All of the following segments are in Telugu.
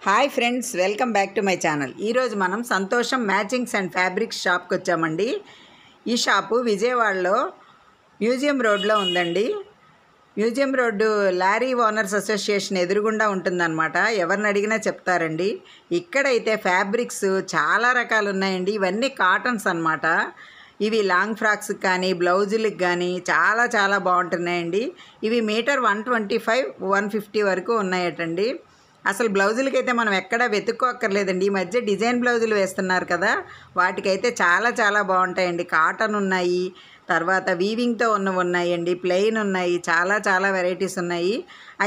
Hi friends, welcome back to my channel. ఈరోజు మనం సంతోషం మ్యాచింగ్స్ అండ్ ఫ్యాబ్రిక్స్ షాప్కి వచ్చామండి. ఈ షాపు విజయవాడలో మ్యూజియం రోడ్లో ఉందండి. Museum road lorry owners association ఎదురుగుండా ఉంటుందన్నమాట. ఎవరిని అడిగినా చెప్తారండి. ఇక్కడైతే ఫ్యాబ్రిక్స్ చాలా రకాలు ఉన్నాయండి. ఇవన్నీ కాటన్స్ అన్నమాట. ఇవి లాంగ్ ఫ్రాక్స్కి కానీ బ్లౌజులకు కానీ చాలా చాలా బాగుంటున్నాయండి. ఇవి మీటర్ 125, 150 వరకు ఉన్నాయటండి. అసలు బ్లౌజులకైతే మనం ఎక్కడా వెతుక్కోక్కర్లేదండి. ఈ మధ్య డిజైన్ బ్లౌజులు వేస్తున్నారు కదా, వాటికైతే చాలా చాలా బాగుంటాయండి. కాటన్ ఉన్నాయి, తర్వాత వీవింగ్తో ఉన్నాయండి, ప్లెయిన్ ఉన్నాయి, చాలా చాలా వెరైటీస్ ఉన్నాయి.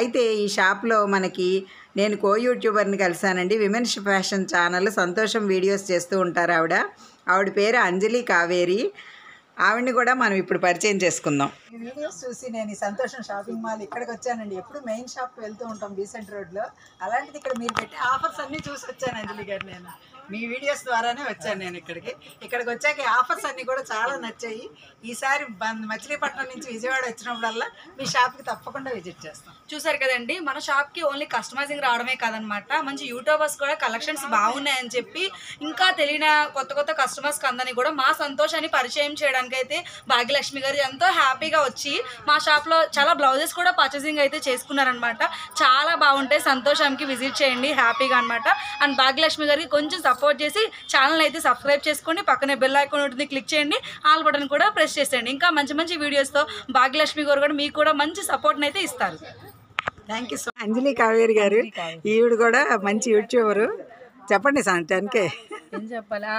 అయితే ఈ షాప్లో మనకి నేను యూట్యూబర్ని కలిశానండి. విమెన్స్ ఫ్యాషన్ ఛానల్ సంతోషం వీడియోస్ చేస్తూ ఉంటారు ఆవిడ పేరు అంజలి కావేరి. ఆవిడని కూడా మనం ఇప్పుడు పరిచయం చేసుకుందాం. ఈ వీడియోస్ చూసి నేను ఈ సంతోషం షాపింగ్ మాల్ ఇక్కడికి వచ్చానండి. ఎప్పుడు మెయిన్ షాప్కి వెళ్తూ ఉంటాం బీసెంట్ రోడ్లో. అలాంటిది ఇక్కడ మీరు పెట్టే ఆఫర్స్ అన్నీ చూసి వచ్చాను అంజలి గారు. నేను మీ వీడియోస్ ద్వారానే వచ్చాను. నేను ఇక్కడికి వచ్చాక ఆఫర్స్ అన్నీ కూడా చాలా నచ్చాయి. ఈసారి మచిలీపట్నం నుంచి విజయవాడ వచ్చినప్పుడల్లా మీ షాప్కి తప్పకుండా విజిట్ చేస్తాం. చూసారు కదండి, మన షాప్కి ఓన్లీ కస్టమైజింగ్ రావడమే కాదనమాట, మంచి యూట్యూబర్స్ కూడా కలెక్షన్స్ బాగున్నాయని చెప్పి ఇంకా తెలియని కొత్త కొత్త కస్టమర్స్కి అందరినీ కూడా మా సంతోషాన్ని పరిచయం చేయడానికి అయితే భాగ్యలక్ష్మి గారు ఎంతో హ్యాపీగా వచ్చి మా షాప్లో చాలా బ్లౌజెస్ కూడా పర్చేసింగ్ అయితే చేసుకున్నారనమాట. చాలా బాగుంటాయి. సంతోషంకి విజిట్ చేయండి హ్యాపీగా అనమాట. అండ్ భాగ్యలక్ష్మి గారికి కొంచెం సపోర్ట్ చేసి ఛానల్ అయితే సబ్స్క్రైబ్ చేసుకోండి. పక్కనే బెల్ ఐకాన్ ఉంటుంది, క్లిక్ చేయండి. ఆల్ బటన్ కూడా ప్రెస్ చేసేయండి. ఇంకా మంచి మంచి వీడియోస్తో భాగ్యలక్ష్మి గారు కూడా మీకు కూడా మంచి సపోర్ట్ని అయితే ఇస్తారు. థ్యాంక్ యూ సో మచ్ అంజలి కావేరి గారు. ఈవిడ కూడా మంచి యూట్యూబరు. చెప్పండి సంతానికే ఏం చెప్పాలా,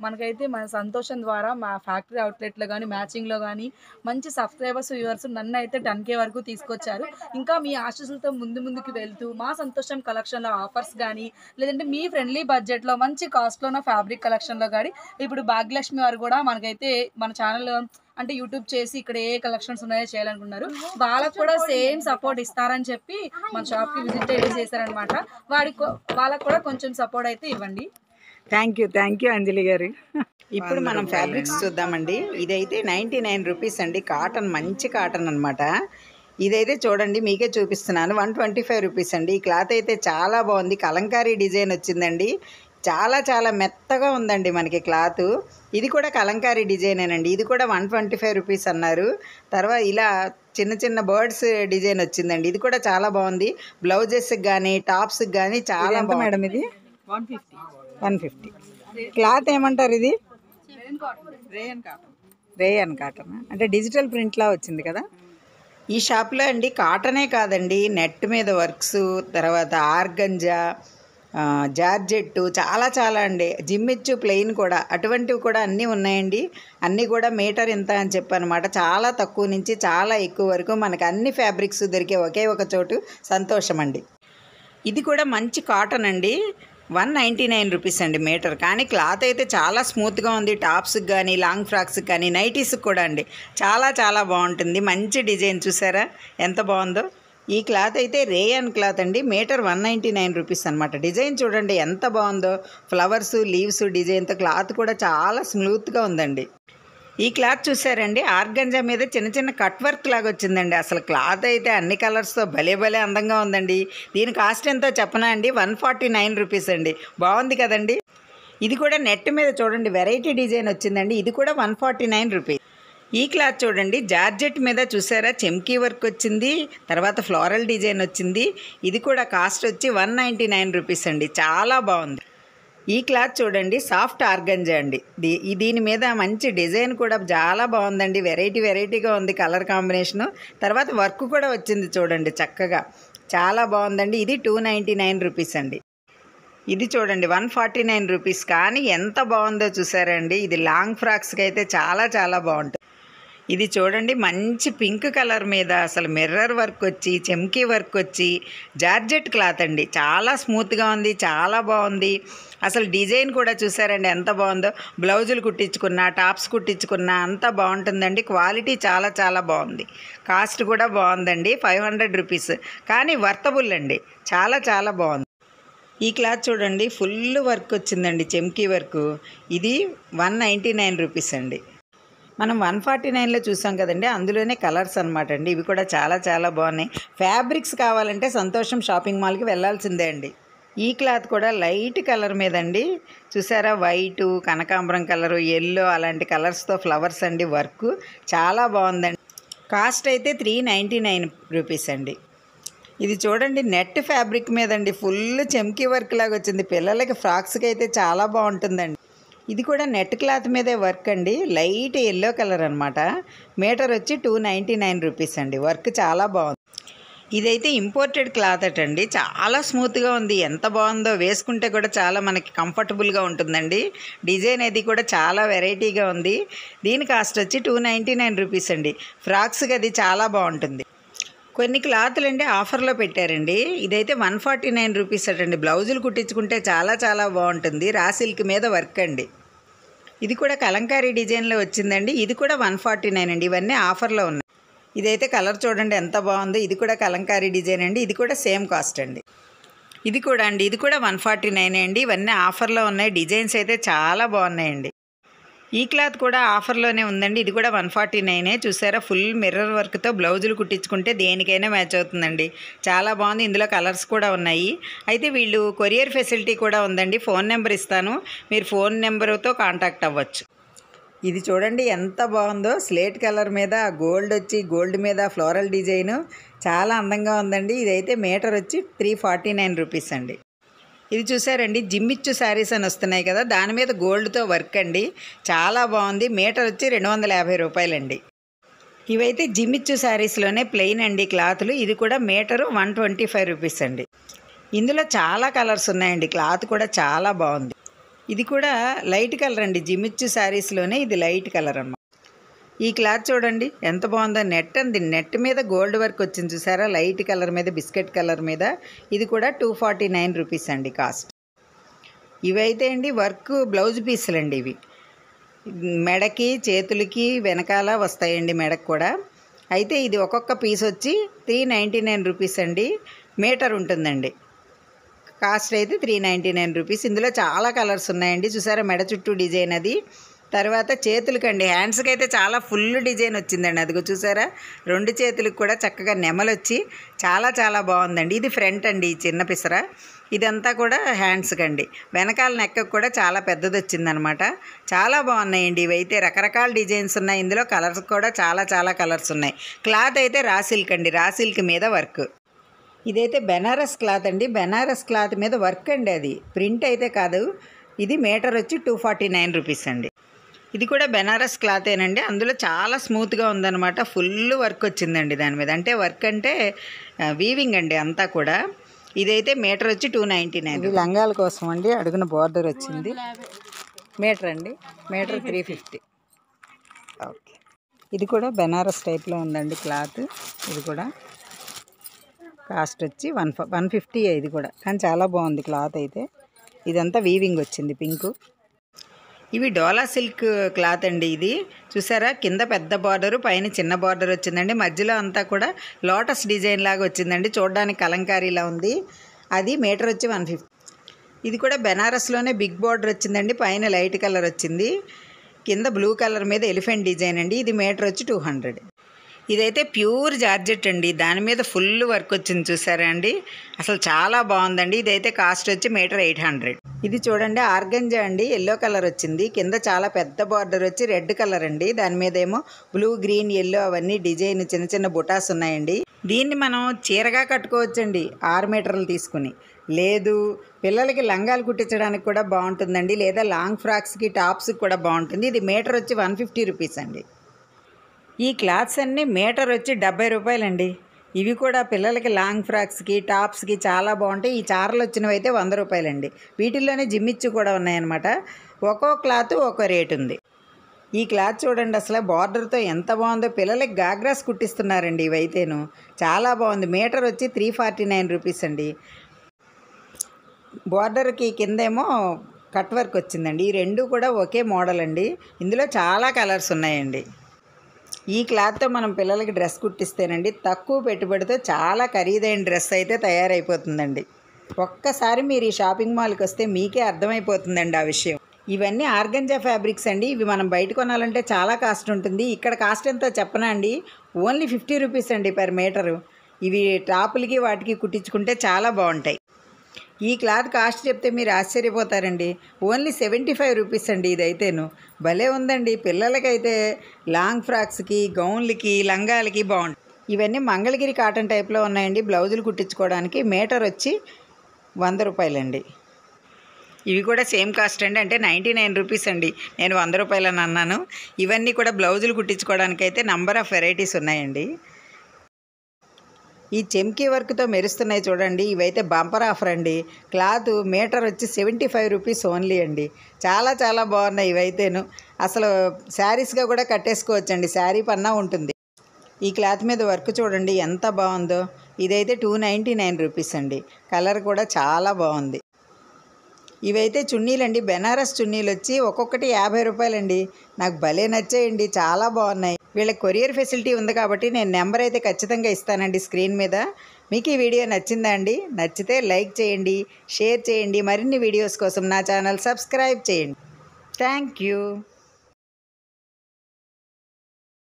మనకైతే మన సంతోషం ద్వారా మా ఫ్యాక్టరీ అవుట్లెట్లో కానీ మ్యాచింగ్లో కానీ మంచి సబ్స్క్రైబర్స్ వ్యూవర్స్ నన్ను అయితే 10K వరకు తీసుకొచ్చారు. ఇంకా మీ ఆశీస్సులతో ముందుకు వెళ్తూ మా సంతోషం కలెక్షన్లో ఆఫర్స్ కానీ లేదంటే మీ ఫ్రెండ్లీ బడ్జెట్లో మంచి కాస్ట్లో ఉన్న ఫ్యాబ్రిక్ కలెక్షన్లో కానీ ఇప్పుడు భాగ్యలక్ష్మి వారు కూడా మనకైతే మన ఛానల్లో అంటే యూట్యూబ్ చేసి ఇక్కడ ఏ కలెక్షన్స్ ఉన్నాయో చేయాలనుకున్నారు. వాళ్ళకు కూడా సేమ్ సపోర్ట్ ఇస్తారని చెప్పి మన షాప్కి విజిట్ అయితే చేశారనమాట. వాళ్ళకు కూడా కొంచెం సపోర్ట్ అయితే ఇవ్వండి. థ్యాంక్ యూ అంజలి గారు. ఇప్పుడు మనం ఫ్యాబ్రిక్స్ చూద్దామండి. ఇదైతే 99 రూపీస్ అండి. కాటన్, మంచి కాటన్ అనమాట. ఇదైతే చూడండి, మీకే చూపిస్తున్నాను. 125 రూపీస్ అండి. ఈ క్లాత్ అయితే చాలా బాగుంది. కలంకారీ డిజైన్ వచ్చిందండి. చాలా చాలా మెత్తగా ఉందండి మనకి క్లాత్. ఇది కూడా కలంకారీ డిజైనేనండి. ఇది కూడా 125 రూపీస్ అన్నారు. తర్వాత ఇలా చిన్న చిన్న బర్డ్స్ డిజైన్ వచ్చిందండి. ఇది కూడా చాలా బాగుంది. బ్లౌజెస్కి కానీ టాప్స్కి కానీ చాలా బాగుంది. మేడం ఇది 150. క్లాత్ ఏమంటారు? ఇది రేయన్ కాటన్ అంటే డిజిటల్ ప్రింట్లా వచ్చింది కదా. ఈ షాప్లో అండి కాటనే కాదండి, నెట్ మీద వర్క్స్, తర్వాత ఆర్గంజా, జార్జెట్టు, చాలా చాలా అండి, జిమ్మిచ్చు, ప్లెయిన్ కూడా, అటువంటివి కూడా అన్నీ ఉన్నాయండి. అన్నీ కూడా మీటర్ ఇంత అని చెప్పనమాట. చాలా తక్కువ నుంచి చాలా ఎక్కువ వరకు మనకు అన్ని ఫ్యాబ్రిక్స్ దొరికే ఒకే ఒక చోటు సంతోషం అండి. ఇది కూడా మంచి కాటన్ అండి. 199 రూపీస్ అండి మీటర్. కానీ క్లాత్ అయితే చాలా స్మూత్గా ఉంది. టాప్స్కి కానీ లాంగ్ ఫ్రాక్స్కి కానీ నైటీస్కి కూడా అండి చాలా చాలా బాగుంటుంది. మంచి డిజైన్ చూసారా ఎంత బాగుందో. ఈ క్లాత్ అయితే రేయన్ క్లాత్ అండి. మీటర్ 199 రూపీస్ అనమాట. డిజైన్ చూడండి ఎంత బాగుందో. ఫ్లవర్స్, లీవ్స్ డిజైన్తో క్లాత్ కూడా చాలా స్మూత్గా ఉందండి. ఈ క్లాత్ చూసారండి, ఆర్గంజా మీద చిన్న చిన్న కట్ వర్క్ లాగా వచ్చిందండి. అసలు క్లాత్ అయితే అన్ని కలర్స్తో భలే అందంగా ఉందండి. దీని కాస్ట్ ఎంతో చెప్పనా అండి? 149 రూపీస్ అండి. బాగుంది కదండి. ఇది కూడా నెట్ మీద చూడండి వెరైటీ డిజైన్ వచ్చిందండి. ఇది కూడా 149 రూపీస్. ఈ క్లాత్ చూడండి, జార్జెట్ మీద చూసారా చెమ్కీ వర్క్ వచ్చింది, తర్వాత ఫ్లోరల్ డిజైన్ వచ్చింది. ఇది కూడా కాస్ట్ వచ్చి 199 రూపీస్ అండి. చాలా బాగుంది. ఈ క్లాత్ చూడండి, సాఫ్ట్ ఆర్గంజా అండి. దీని మీద మంచి డిజైన్ కూడా చాలా బాగుందండి. వెరైటీగా ఉంది కలర్ కాంబినేషను. తర్వాత వర్క్ కూడా వచ్చింది చూడండి చక్కగా, చాలా బాగుందండి. ఇది 299 రూపీస్ అండి. ఇది చూడండి 149 రూపీస్. కానీ ఎంత బాగుందో చూసారండి. ఇది లాంగ్ ఫ్రాక్స్కి అయితే చాలా చాలా బాగుంటుంది. ఇది చూడండి, మంచి పింక్ కలర్ మీద అసలు మిర్రర్ వర్క్ వచ్చి చెమ్కీ వర్క్ వచ్చి జార్జెట్ క్లాత్ అండి. చాలా స్మూత్గా ఉంది, చాలా బాగుంది. అసలు డిజైన్ కూడా చూసారండి ఎంత బాగుందో. బ్లౌజులు కుట్టించుకున్నా, టాప్స్ కుట్టించుకున్నా అంతా బాగుంటుందండి. క్వాలిటీ చాలా చాలా బాగుంది. కాస్ట్ కూడా బాగుందండి, 500 రూపీస్. కానీ వర్తబుల్ అండి, చాలా చాలా బాగుంది. ఈ క్లాత్ చూడండి, ఫుల్ వర్క్ వచ్చిందండి, చెమ్కీ వర్క్. ఇది 199 రూపీస్ అండి. మనం 149లో చూసాం కదండి, అందులోనే కలర్స్ అనమాట అండి. ఇవి కూడా చాలా చాలా బాగున్నాయి. ఫ్యాబ్రిక్స్ కావాలంటే సంతోషం షాపింగ్ మాల్కి వెళ్ళాల్సిందే అండి. ఈ క్లాత్ కూడా లైట్ కలర్ మీద అండి, చూసారా, వైటు, కనకాంబరం కలరు, ఎల్లో అలాంటి కలర్స్తో ఫ్లవర్స్ అండి. వర్క్ చాలా బాగుందండి. కాస్ట్ అయితే 399 రూపీస్ అండి. ఇది చూడండి, నెట్ ఫ్యాబ్రిక్ మీదండి, ఫుల్ చెమ్కీ వర్క్ లాగా వచ్చింది. పిల్లలకి ఫ్రాక్స్కి అయితే చాలా బాగుంటుందండి. ఇది కూడా నెట్ క్లాత్ మీదే వర్క్ అండి, లైట్ ఎల్లో కలర్ అనమాట. మీటర్ వచ్చి 299 రూపీస్ అండి. వర్క్ చాలా బాగుంది. ఇదైతే ఇంపోర్టెడ్ క్లాత్ అటండి, చాలా స్మూత్గా ఉంది. ఎంత బాగుందో, వేసుకుంటే కూడా చాలా మనకి కంఫర్టబుల్గా ఉంటుందండి. డిజైన్ అది కూడా చాలా వెరైటీగా ఉంది. దీని కాస్ట్ వచ్చి 299 రూపీస్ అండి. ఫ్రాక్స్కి అది చాలా బాగుంటుంది. కొన్ని క్లాతులు అండి ఆఫర్లో పెట్టారండి. ఇదైతే 149 రూపీస్ అటండి. బ్లౌజులు కుట్టించుకుంటే చాలా చాలా బాగుంటుంది. రా సిల్క్ మీద వర్క్ అండి. ఇది కూడా కలంకారీ డిజైన్లో వచ్చిందండి. ఇది కూడా 149 అండి. ఇవన్నీ ఆఫర్లో ఉన్నాయి. ఇదైతే కలర్ చూడండి ఎంత బాగుందో. ఇది కూడా కలంకారీ డిజైన్ అండి. ఇది కూడా సేమ్ కాస్ట్ అండి. ఇది కూడా అండి, ఇది కూడా 149 అండి. ఇవన్నీ ఆఫర్లో ఉన్నాయి. డిజైన్స్ అయితే చాలా బాగున్నాయండి. ఈ క్లాత్ కూడా ఆఫర్లోనే ఉందండి. ఇది కూడా 149. చూసారా, ఫుల్ మిర్రర్ వర్క్తో బ్లౌజులు కుట్టించుకుంటే దేనికైనా మ్యాచ్ అవుతుందండి. చాలా బాగుంది. ఇందులో కలర్స్ కూడా ఉన్నాయి. అయితే వీళ్ళు కొరియర్ ఫెసిలిటీ కూడా ఉందండి. ఫోన్ నెంబర్ ఇస్తాను, మీరు ఫోన్ నెంబర్తో కాంటాక్ట్ అవ్వచ్చు. ఇది చూడండి ఎంత బాగుందో, స్లేట్ కలర్ మీద గోల్డ్ వచ్చి, గోల్డ్ మీద ఫ్లోరల్ డిజైన్ చాలా అందంగా ఉందండి. ఇదైతే మీటర్ వచ్చి 349 రూపీస్ అండి. ఇది చూసారండి, జిమ్మిచ్చు శారీస్ అని వస్తున్నాయి కదా, దాని మీద గోల్డ్తో వర్క్ అండి. చాలా బాగుంది. మీటర్ వచ్చి 250 రూపాయలండి. ఇవైతే జిమ్మిచ్చు శారీస్లోనే ప్లెయిన్ అండి క్లాతులు. ఇది కూడా మీటరు 125 రూపీస్ అండి. ఇందులో చాలా కలర్స్ ఉన్నాయండి. క్లాత్ కూడా చాలా బాగుంది. ఇది కూడా లైట్ కలర్ అండి. జిమ్మిచ్చు శారీస్లోనే ఇది లైట్ కలర్ అన్నమాట. ఈ క్లాత్ చూడండి ఎంత బాగుందో. నెట్ అంది, నెట్ మీద గోల్డ్ వర్క్ వచ్చింది చూసారా, లైట్ కలర్ మీద, బిస్కెట్ కలర్ మీద. ఇది కూడా 249 రూపీస్ అండి కాస్ట్. ఇవైతే అండి వర్క్ బ్లౌజ్ పీసులు అండి. ఇవి మెడకి, చేతులకి, వెనకాల వస్తాయండి, మెడకు కూడా. అయితే ఇది ఒక్కొక్క పీస్ వచ్చి 399 రూపీస్ అండి. మీటర్ ఉంటుందండి. కాస్ట్ అయితే 399 రూపీస్. ఇందులో చాలా కలర్స్ ఉన్నాయండి. చూసారా, మెడ చుట్టూ డిజైన్ అది. తర్వాత చేతులకండి, హ్యాండ్స్కి అయితే చాలా ఫుల్ డిజైన్ వచ్చిందండి. అదిగో చూసారా, 2 చేతులకు కూడా చక్కగా నెమలు వచ్చి చాలా చాలా బాగుందండి. ఇది ఫ్రంట్ అండి, ఈ చిన్న పిసర. ఇదంతా కూడా హ్యాండ్స్కి అండి. వెనకాల నెక్కకు కూడా చాలా పెద్దది వచ్చిందనమాట. చాలా బాగున్నాయండి. ఇవైతే రకరకాల డిజైన్స్ ఉన్నాయి. ఇందులో కలర్స్ కూడా చాలా చాలా కలర్స్ ఉన్నాయి. క్లాత్ అయితే రా సిల్క్ అండి, రా సిల్క్ మీద వర్క్. ఇదైతే బెనారస్ క్లాత్ అండి. బెనారస్ క్లాత్ మీద వర్క్ అండి, అది ప్రింట్ అయితే కాదు. ఇది మీటర్ వచ్చి 249 రూపీస్ అండి. ఇది కూడా బెనారస్ క్లాతేనండి. అందులో చాలా స్మూత్గా ఉందన్నమాట. ఫుల్ వర్క్ వచ్చిందండి దాని మీద. అంటే వర్క్ అంటే వీవింగ్ అండి అంతా కూడా. ఇదైతే మీటర్ వచ్చి 299. ఇది లంగాల కోసం అండి. అడుగున బార్డర్ వచ్చింది. మీటర్ అండి, మీటర్ 350. ఓకే. ఇది కూడా బెనారస్ టైప్లో ఉందండి క్లాత్. ఇది కూడా కాస్ట్ వచ్చి 150. ఇది కూడా కానీ చాలా బాగుంది క్లాత్ అయితే. ఇదంతా వీవింగ్ వచ్చింది, పింక్. ఇవి డోలా సిల్క్ క్లాత్ అండి. ఇది చూసారా, కింద పెద్ద బార్డరు, పైన చిన్న బార్డర్ వచ్చిందండి. మధ్యలో అంతా కూడా లోటస్ డిజైన్ లాగా వచ్చిందండి. చూడడానికి కలంకారీలా ఉంది. అది మీటర్ వచ్చి 150. ఇది కూడా బెనారస్లోనే బిగ్ బార్డర్ వచ్చిందండి. పైన లైట్ కలర్ వచ్చింది, కింద బ్లూ కలర్ మీద ఎలిఫెంట్ డిజైన్ అండి. ఇది మీటర్ వచ్చి 200. ఇదైతే ప్యూర్ జార్జెట్ అండి. దాని మీద ఫుల్ వర్క్ వచ్చింది చూసారా అండి, అసలు చాలా బాగుందండి. ఇదైతే కాస్ట్ వచ్చి మీటర్ 800. ఇది చూడండి ఆర్గంజా అండి, ఎల్లో కలర్ వచ్చింది. కింద చాలా పెద్ద బార్డర్ వచ్చి రెడ్ కలర్ అండి. దాని మీద ఏమో బ్లూ, గ్రీన్, ఎల్లో అవన్నీ డిజైన్ చిన్న చిన్న బుటాస్ ఉన్నాయండి. దీన్ని మనం చీరగా కట్టుకోవచ్చండి 6 మీటర్లు తీసుకుని. లేదు పిల్లలకి లంగాలు కుట్టించడానికి కూడా బాగుంటుందండి. లేదా లాంగ్ ఫ్రాక్స్కి, టాప్స్కి కూడా బాగుంటుంది. ఇది మీటర్ వచ్చి 150 రూపీస్ అండి. ఈ క్లాత్స్ అన్నీ మీటర్ వచ్చి 70 రూపాయలండి. ఇవి కూడా పిల్లలకి లాంగ్ ఫ్రాక్స్కి, టాప్స్కి చాలా బాగుంటాయి. ఈ చారలు వచ్చినవి అయితే 100 రూపాయలండి. వీటిల్లోనే జిమ్మిచ్చు కూడా ఉన్నాయన్నమాట. ఒక్కో క్లాత్ ఒక్కో రేటు ఉంది. ఈ క్లాత్ చూడండి, అసలు బార్డర్తో ఎంత బాగుందో. పిల్లలకి గాగ్రాస్ కుట్టిస్తున్నారండి ఇవైతేను. చాలా బాగుంది. మీటర్ వచ్చి 349 రూపీస్ అండి. బార్డర్కి కిందేమో కట్ వర్క్ వచ్చిందండి. ఈ రెండు కూడా ఒకే మోడల్ అండి. ఇందులో చాలా కలర్స్ ఉన్నాయండి. ఈ క్లాత్తో మనం పిల్లలకి డ్రెస్ కుట్టిస్తేనండి తక్కువ పెట్టుబడితో చాలా ఖరీదైన డ్రెస్ అయితే తయారైపోతుందండి. ఒక్కసారి మీరు ఈ షాపింగ్ మాల్కి వస్తే మీకే అర్థమైపోతుందండి ఆ విషయం. ఇవన్నీ ఆర్గంజా ఫ్యాబ్రిక్స్ అండి. ఇవి మనం బయట కొనాలంటే చాలా కాస్ట్ ఉంటుంది. ఇక్కడ కాస్ట్ ఎంతో చెప్పనా అండి, ఓన్లీ 50 రూపీస్ అండి పర్ మీటరు. ఇవి టాపులకి వాటికి కుట్టించుకుంటే చాలా బాగుంటాయి. ఈ క్లాత్ కాస్ట్ చెప్తే మీరు ఆశ్చర్యపోతారండి. ఓన్లీ 75 రూపీస్ అండి ఇదైతేను. భలే ఉందండి. పిల్లలకైతే లాంగ్ ఫ్రాక్స్కి, గౌన్లకి, లంగాలకి బాగుంటుంది. ఇవన్నీ మంగళగిరి కాటన్ టైప్లో ఉన్నాయండి. బ్లౌజులు కుట్టించుకోవడానికి మీటర్ వచ్చి 100 రూపాయలండి. ఇవి కూడా సేమ్ కాస్ట్ అండి, అంటే 99 రూపీస్ అండి. నేను 100 రూపాయలని అన్నాను. ఇవన్నీ కూడా బ్లౌజులు కుట్టించుకోవడానికి అయితే నంబర్ ఆఫ్ వెరైటీస్ ఉన్నాయండి. ఈ చెమ్కీ వర్క్తో మెరుస్తున్నాయి చూడండి. ఇవైతే బంపర్ ఆఫర్ అండి. క్లాత్ మీటర్ వచ్చి 75 రూపీస్ ఓన్లీ అండి. చాలా చాలా బాగున్నాయి ఇవైతేను. అసలు శారీస్గా కూడా కట్టేసుకోవచ్చండి. శారీ పన్నా ఉంటుంది. ఈ క్లాత్ మీద వర్క్ చూడండి ఎంత బాగుందో. ఇదైతే 299 రూపీస్ అండి. కలర్ కూడా చాలా బాగుంది. ఇవైతే చున్నీలండి. బెనారస్ చున్నీలు వచ్చి ఒక్కొక్కటి 50 రూపాయలండి. నాకు భలే నచ్చాయండి, చాలా బాగున్నాయి. వీళ్ళకి కొరియర్ ఫెసిలిటీ ఉంది కాబట్టి నేను నెంబర్ అయితే ఖచ్చితంగా ఇస్తానండి స్క్రీన్ మీద. మీకు ఈ వీడియో నచ్చిందా అండి? నచ్చితే లైక్ చేయండి, షేర్ చేయండి. మరిన్ని వీడియోస్ కోసం నా ఛానల్ సబ్స్క్రైబ్ చేయండి. Thank you.